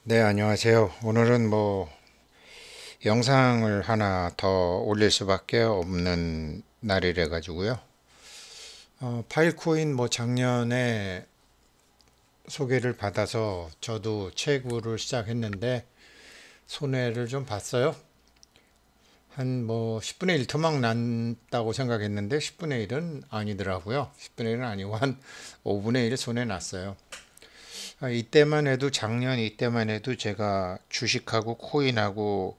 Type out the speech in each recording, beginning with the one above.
네, 안녕하세요. 오늘은 영상을 하나 더 올릴 수밖에 없는 날이래 가지고요. 파일코인 작년에 소개를 받아서 저도 채굴을 시작했는데 손해를 좀 봤어요. 한 10분의 1 토막 났다고 생각했는데 10분의 1은 아니더라고요. 10분의 1은 아니고 한 5분의 1 손해 났어요. 이때만 해도 작년 이때만 해도 제가 주식하고 코인하고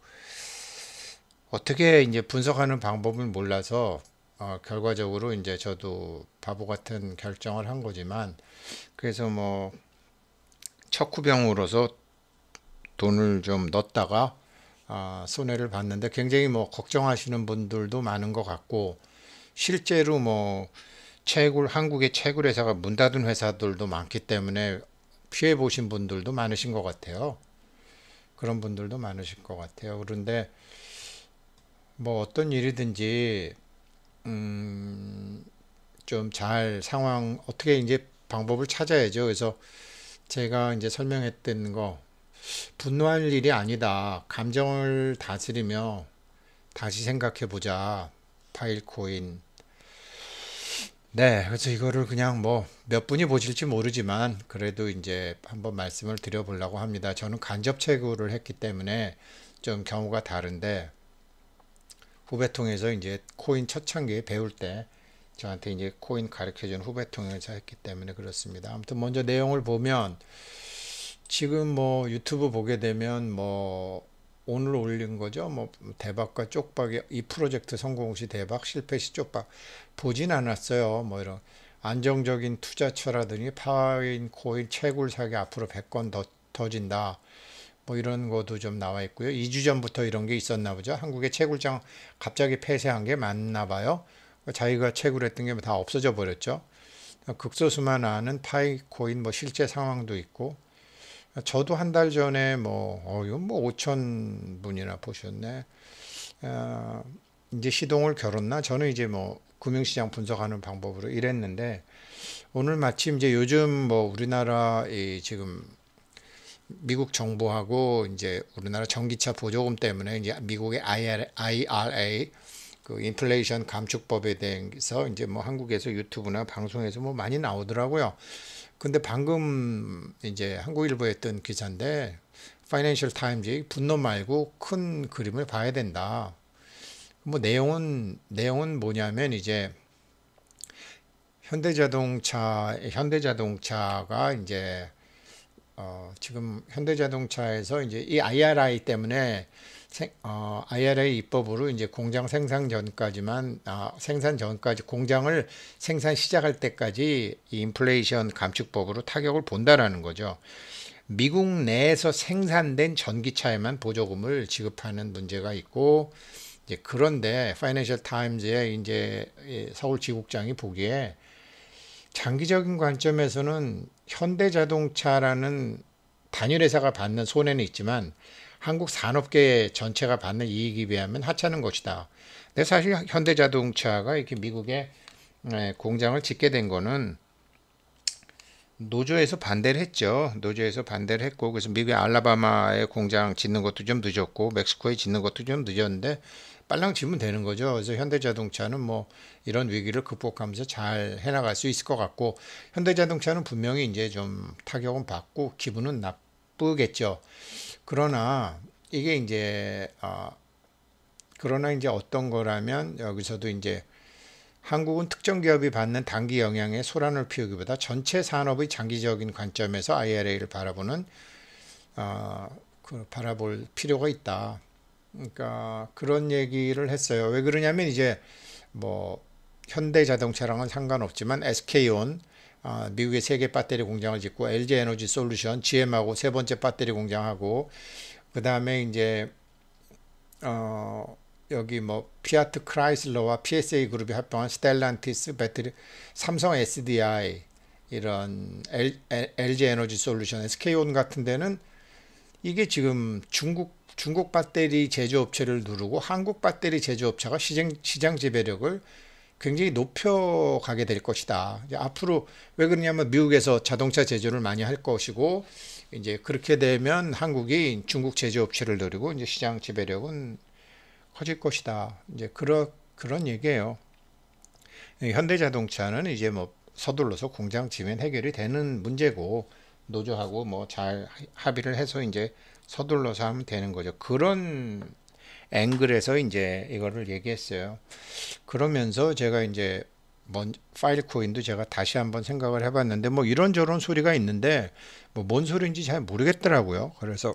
어떻게 이제 분석하는 방법을 몰라서 결과적으로 이제 저도 바보 같은 결정을 한 거지만 그래서 척후병으로서 돈을 좀 넣었다가 손해를 봤는데 굉장히 걱정하시는 분들도 많은 것 같고 실제로 한국의 채굴 회사가 문 닫은 회사들도 많기 때문에 피해 보신 분들도 많으신 것 같아요. 그런 분들도 많으실 것 같아요. 그런데 어떤 일이든지 좀 잘 상황 어떻게 이제 방법을 찾아야죠. 그래서 제가 이제 설명했던 거 분노할 일이 아니다. 감정을 다스리며 다시 생각해 보자. 파일코인. 네, 그래서 이거를 그냥 몇 분이 보실지 모르지만 그래도 이제 한번 말씀을 드려보려고 합니다. 저는 간접 채굴을 했기 때문에 좀 경우가 다른데 후배통에서 이제 코인 초창기에 배울 때 저한테 이제 코인 가르쳐준 후배통에서 했기 때문에 그렇습니다. 아무튼 먼저 내용을 보면 지금 유튜브 보게 되면 오늘 올린 거죠. 대박과 쪽박이 이 프로젝트 성공 시 대박, 실패 시 쪽박 보진 않았어요. 이런 안정적인 투자처라더니 파인 코인 채굴 사기 앞으로 100건 더 터진다. 이런 것도 좀 나와 있고요. 2주 전부터 이런 게 있었나 보죠. 한국의 채굴장 갑자기 폐쇄한 게 맞나 봐요. 자기가 채굴했던 게 다 없어져 버렸죠. 극소수만 아는 파이코인 실제 상황도 있고 저도 한 달 전에 이건 5천 분이나 보셨네. 이제 시동을 결었나? 저는 이제 금융시장 분석하는 방법으로 일했는데 오늘 마침 이제 요즘 우리나라 지금 미국 정부하고 이제 우리나라 전기차 보조금 때문에 이제 미국의 IRA 그 인플레이션 감축법에 대해서 이제 한국에서 유튜브나 방송에서 많이 나오더라고요. 근데 방금 이제 한국일보에 했던 기사인데 파이낸셜 타임즈 분노 말고 큰 그림을 봐야 된다. 내용은 뭐냐면 이제 현대자동차가 이제 지금 현대자동차에서 이제 이 IRA 때문에 IRA 입법으로 이제 공장 생산 전까지 공장을 생산 시작할 때까지 이 인플레이션 감축법으로 타격을 본다라는 거죠. 미국 내에서 생산된 전기차에만 보조금을 지급하는 문제가 있고 이제 그런데 파이낸셜 타임즈의 이제 서울 지국장이 보기에 장기적인 관점에서는 현대자동차라는 단일 회사가 받는 손해는 있지만 한국 산업계 전체가 받는 이익에 비하면 하찮은 것이다. 근데 사실 현대자동차가 이렇게 미국에 공장을 짓게 된 거는 노조에서 반대를 했죠. 노조에서 반대를 했고 그래서 미국의 알라바마에 공장 짓는 것도 좀 늦었고 멕시코에 짓는 것도 좀 늦었는데 빨랑 지면 되는 거죠. 그래서 현대자동차는 이런 위기를 극복하면서 잘 해나갈 수 있을 것 같고 현대자동차는 분명히 이제 좀 타격은 받고 기분은 나쁘겠죠. 그러나 이게 이제 그러나 이제 어떤 거라면 여기서도 이제 한국은 특정 기업이 받는 단기 영향에 소란을 피우기보다 전체 산업의 장기적인 관점에서 IRA를 바라볼 필요가 있다. 그러니까 그런 얘기를 했어요. 왜 그러냐면 이제 현대자동차랑은 상관없지만 SK온 미국의 세계 배터리 공장을 짓고 LG 에너지 솔루션 GM하고 세 번째 배터리 공장하고 그 다음에 이제 여기 피아트 크라이슬러와 PSA 그룹이 합병한 스텔란티스 배터리, 삼성 SDI 이런 LG 에너지 솔루션, SK온 같은 데는 이게 지금 중국 배터리 제조업체를 누르고 한국 배터리 제조업체가 시장 지배력을 굉장히 높여가게 될 것이다. 앞으로 왜 그러냐면 미국에서 자동차 제조를 많이 할 것이고 이제 그렇게 되면 한국이 중국 제조업체를 노리고 이제 시장 지배력은 커질 것이다. 이제 그런 얘기예요. 현대자동차는 이제 뭐 서둘러서 공장 지면 해결이 되는 문제고 노조하고 뭐 잘 합의를 해서 이제 서둘러서 하면 되는 거죠. 그런 앵글에서 이제 이거를 얘기했어요. 그러면서 제가 이제 파일 코인도 제가 다시 한번 생각을 해봤는데 뭐 이런저런 소리가 있는데 뭐 뭔 소리인지 잘 모르겠더라고요. 그래서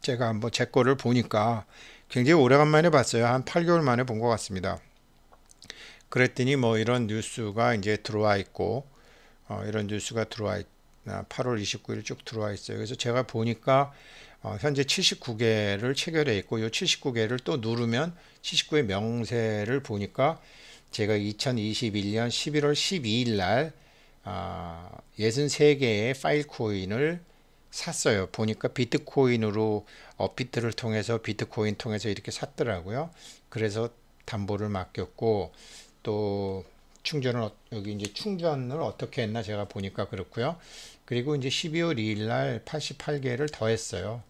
제가 한번 제 거를 보니까 굉장히 오래간만에 봤어요. 한 8개월 만에 본 것 같습니다. 그랬더니 뭐 이런 뉴스가 이제 들어와 있고 이런 뉴스가 8월 29일 쭉 들어와 있어요. 그래서 제가 보니까 현재 79개를 체결해 있고 이 79개를 또 누르면 79의 명세를 보니까 제가 2021년 11월 12일 날 63개의 파일 코인을 샀어요. 보니까 비트코인으로 업비트를 통해서 비트코인 통해서 이렇게 샀더라고요. 그래서 담보를 맡겼고 또 여기 이제 충전을 어떻게 했나 제가 보니까 그렇고요. 그리고 이제 12월 2일 날 88개를 더했어요.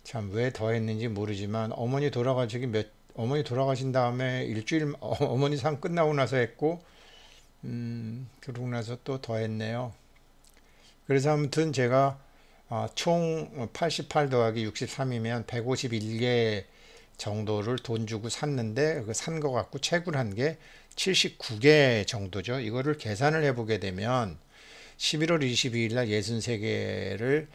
참 왜 더했는지 모르지만 어머니 돌아가신 다음에 일주일 어머니 상 끝나고 나서 했고 그러고 나서 또 더했네요. 그래서 아무튼 제가 총 88 더하기 63이면 151개 정도를 돈 주고 샀는데 그 산 거 갖고 채굴한 게 79개 정도죠. 이거를 계산을 해보게 되면 11월 22일 날 63개를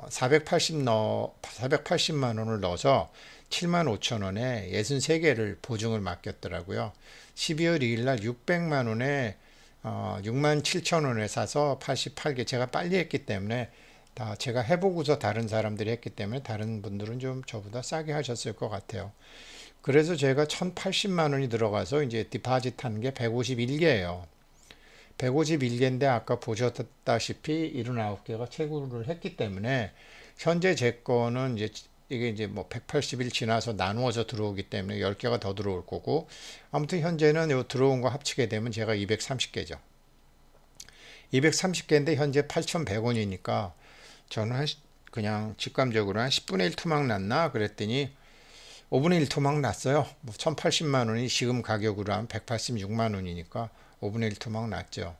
480만 원을 넣어서 7만 5천 원에 63개를 보증을 맡겼더라고요. 12월 2일 날 600만 원에 6만 7천 원에 사서 88개 제가 빨리 했기 때문에 다 제가 해보고서 다른 사람들이 했기 때문에 다른 분들은 좀 저보다 싸게 하셨을 것 같아요. 그래서 제가 1080만 원이 들어가서 이제 디파짓 한 게 151개예요. 151개인데 아까 보셨다시피 79개가 채굴을 했기 때문에 현재 제 거는 이게 이제 뭐 180일 지나서 나누어서 들어오기 때문에 10개가 더 들어올 거고 아무튼 현재는 요 들어온 거 합치게 되면 제가 230개죠. 230개인데 현재 8,100원이니까 저는 그냥 직감적으로 한 10분의 1 토막 났나 그랬더니 5분의 1 토막 났어요. 뭐 1,080만 원이 지금 가격으로 한 186만 원이니까 5분의 1 토막 났죠.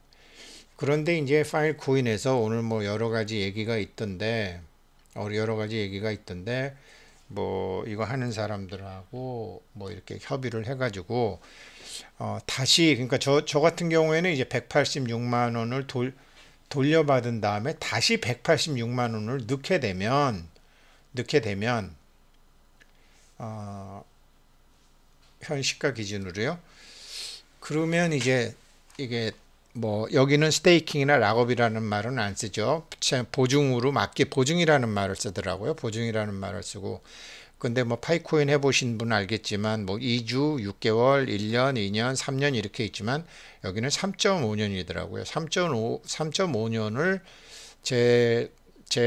그런데 이제 파일 코인에서 오늘 뭐 여러 가지 얘기가 있던데 뭐 이거 하는 사람들하고 뭐 이렇게 협의를 해가지고 다시 그러니까 저 같은 경우에는 이제 186만 원을 돌려받은 다음에 다시 186만 원을 넣게 되면 현 시가 기준으로요. 그러면 이제 이게 뭐 여기는 스테이킹이나 락업이라는 말은 안 쓰죠. 보증이라는 말을 쓰더라고요. 보증이라는 말을 쓰고 근데 뭐 파이코인 해보신 분은 알겠지만 뭐 2주, 6개월, 1년, 2년, 3년 이렇게 있지만 여기는 3.5년이더라고요. 3.5년을 제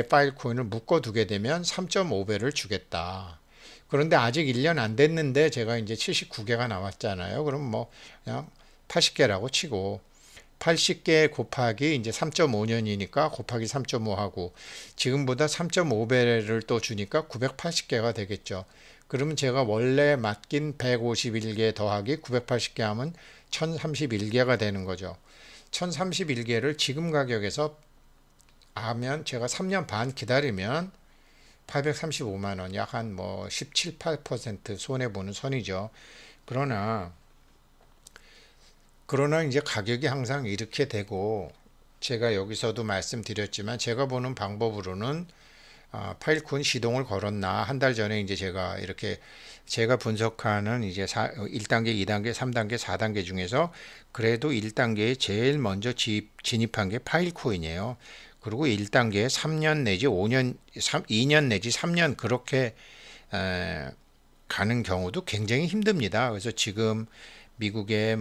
파일 코인을 묶어두게 되면 3.5배를 주겠다. 그런데 아직 1년 안 됐는데 제가 이제 79개가 나왔잖아요. 그럼 뭐 그냥 80개라고 치고 80개 곱하기 이제 3.5년이니까 곱하기 3.5하고 지금보다 3.5배를 또 주니까 980개가 되겠죠. 그러면 제가 원래 맡긴 151개 더하기 980개 하면 1031개가 되는 거죠. 1031개를 지금 가격에서 하면 제가 3년 반 기다리면 835만 원, 약 한 뭐 17, 8% 손해보는 선이죠. 그러나 이제 가격이 항상 이렇게 되고 제가 여기서도 말씀드렸지만 제가 보는 방법으로는 파일콘 시동을 걸었나 한 달 전에 이제 제가 이렇게 제가 분석하는 이제 1단계, 2단계, 3단계, 4단계 중에서 그래도 1단계에 제일 먼저 진입한 게 파일코인이에요. 그리고 1단계에 3년 내지 5년, 2년 내지 3년 그렇게 가는 경우도 굉장히 힘듭니다. 그래서 지금 미국의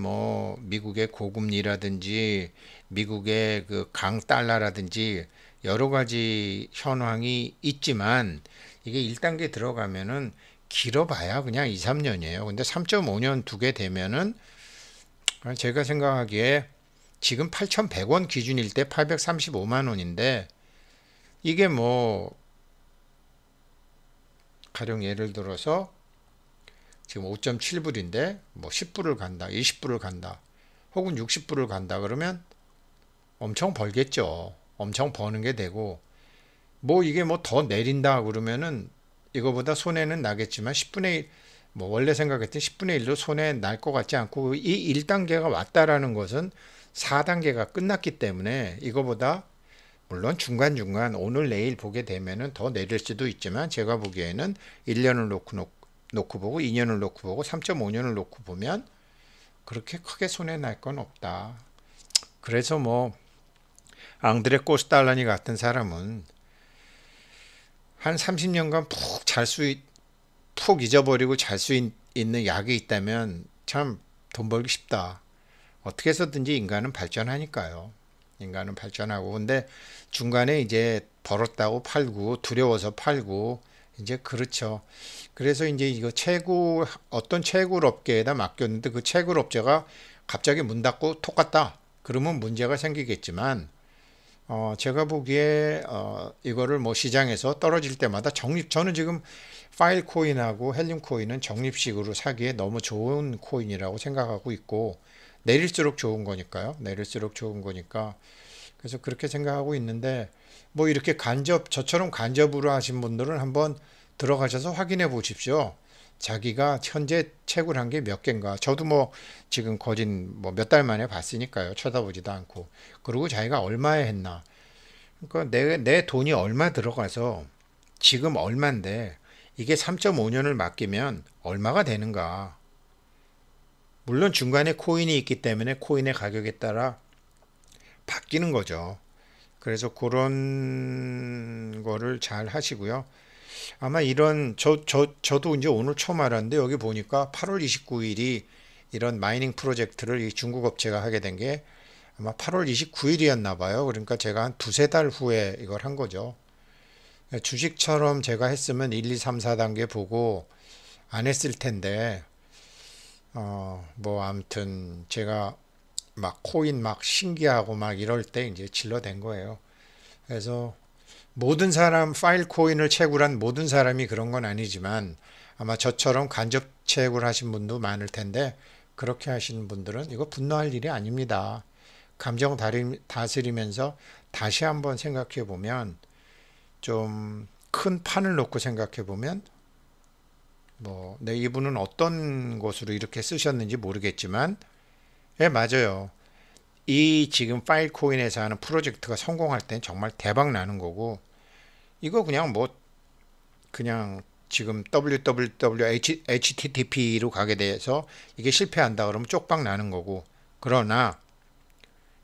고금리라든지 미국의 그 강달러라든지 여러 가지 현황이 있지만 이게 1단계 들어가면은 길어봐야 그냥 2, 3년이에요. 근데 3.5년 두게 되면은 제가 생각하기에 지금 8,100원 기준일 때 835만 원인데 이게 뭐 가령 예를 들어서 지금 5.7불인데 뭐 10불을 간다, 20불을 간다, 혹은 60불을 간다 그러면 엄청 벌겠죠. 엄청 버는 게 되고, 뭐 이게 뭐 더 내린다 그러면은 이거보다 손해는 나겠지만 10분의 1, 뭐 원래 생각했던 10분의 1도 손해 날 것 같지 않고, 이 1단계가 왔다라는 것은 4단계가 끝났기 때문에 이거보다 물론 중간중간 오늘 내일 보게 되면은 더 내릴 수도 있지만, 제가 보기에는 1년을 놓고 보고 2년을 놓고 보고 3.5년을 놓고 보면 그렇게 크게 손해 날 건 없다. 그래서 뭐 앙드레 코스탈라니 같은 사람은 한 30년간 푹 잊어버리고 잘 수 있는 약이 있다면 참 돈 벌기 쉽다. 어떻게 해서든지 인간은 발전하니까요. 인간은 발전하고, 근데 중간에 이제 벌었다고 팔고 두려워서 팔고 이제 그렇죠. 그래서 이제 이거 어떤 채굴 업계에다 맡겼는데 그 채굴 업체가 갑자기 문 닫고 톡 갔다. 그러면 문제가 생기겠지만, 제가 보기에 이거를 뭐 시장에서 떨어질 때마다 저는 지금 파일 코인하고 헬륨 코인은 적립식으로 사기에 너무 좋은 코인이라고 생각하고 있고, 내릴수록 좋은 거니까요. 내릴수록 좋은 거니까. 그래서 그렇게 생각하고 있는데, 뭐 이렇게 저처럼 간접으로 하신 분들은 한번 들어가셔서 확인해 보십시오. 자기가 현재 채굴한 게 몇 개인가. 저도 뭐 지금 거진 뭐 몇 달 만에 봤으니까요. 쳐다보지도 않고. 그리고 자기가 얼마에 했나. 그러니까 내 돈이 얼마 들어가서 지금 얼마인데 이게 3.5년을 맡기면 얼마가 되는가. 물론 중간에 코인이 있기 때문에 코인의 가격에 따라 바뀌는 거죠. 그래서 그런 거를 잘 하시고요. 아마 저도 이제 오늘 처음 알았는데, 여기 보니까 8월 29일이 이런 마이닝 프로젝트를 이 중국 업체가 하게 된 게 아마 8월 29일이었나 봐요. 그러니까 제가 한 두세 달 후에 이걸 한 거죠. 주식처럼 제가 했으면 1, 2, 3, 4단계 보고 안 했을 텐데, 뭐 아무튼 제가 막 코인 막 신기하고 막 이럴 때 이제 질러댄 거예요. 그래서 모든 사람, 파일 코인을 채굴한 모든 사람이 그런 건 아니지만 아마 저처럼 간접 채굴하신 분도 많을 텐데, 그렇게 하시는 분들은 이거 분노할 일이 아닙니다. 감정 다스리면서 다시 한번 생각해 보면, 좀 큰 판을 놓고 생각해 보면, 뭐 이분은 어떤 것으로 이렇게 쓰셨는지 모르겠지만, 예, 맞아요. 이 지금 파일 코인에서 하는 프로젝트가 성공할 땐 정말 대박 나는 거고, 이거 그냥 지금 HTTP로 가게 돼서 이게 실패한다 그러면 쪽박 나는 거고, 그러나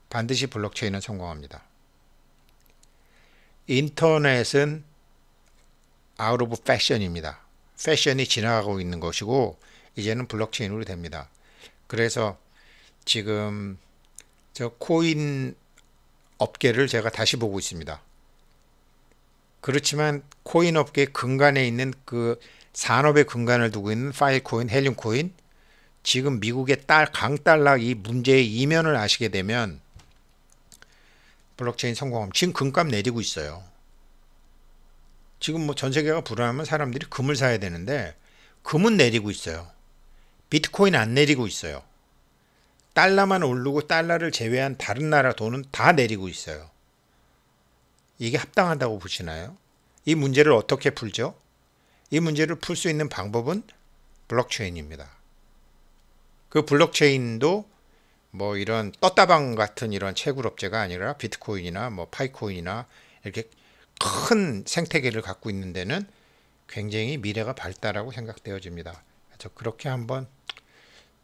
반드시 블록체인은 성공합니다. 인터넷은 out of fashion입니다. 패션이 지나가고 있는 것이고 이제는 블록체인으로 됩니다. 그래서 지금 저 코인 업계를 제가 다시 보고 있습니다. 그렇지만 코인 업계 근간에 있는 그 산업의 근간을 두고 있는 파일 코인, 헬륨 코인, 지금 미국의 강달러 이 문제의 이면을 아시게 되면 블록체인 성공하면 지금 금값 내리고 있어요. 지금 뭐 전 세계가 불안하면 사람들이 금을 사야 되는데 금은 내리고 있어요. 비트코인 안 내리고 있어요. 달러만 오르고 달러를 제외한 다른 나라 돈은 다 내리고 있어요. 이게 합당하다고 보시나요? 이 문제를 어떻게 풀죠? 이 문제를 풀 수 있는 방법은 블록체인입니다. 그 블록체인도 뭐 이런 떴다방 같은 이런 채굴업체가 아니라 비트코인이나 뭐 파이코인이나 이렇게 큰 생태계를 갖고 있는 데는 굉장히 미래가 밝다라고 생각되어집니다. 그래서 그렇게 한번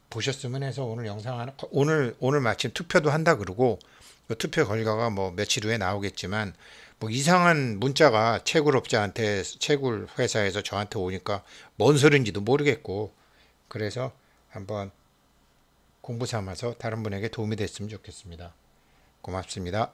보셨으면 해서 오늘 영상 하나, 오늘 마침 투표도 한다 그러고, 그 투표 결과가 뭐 며칠 후에 나오겠지만, 뭐 이상한 문자가 채굴 회사에서 저한테 오니까 뭔 소린지도 모르겠고, 그래서 한번 공부 삼아서 다른 분에게 도움이 됐으면 좋겠습니다. 고맙습니다.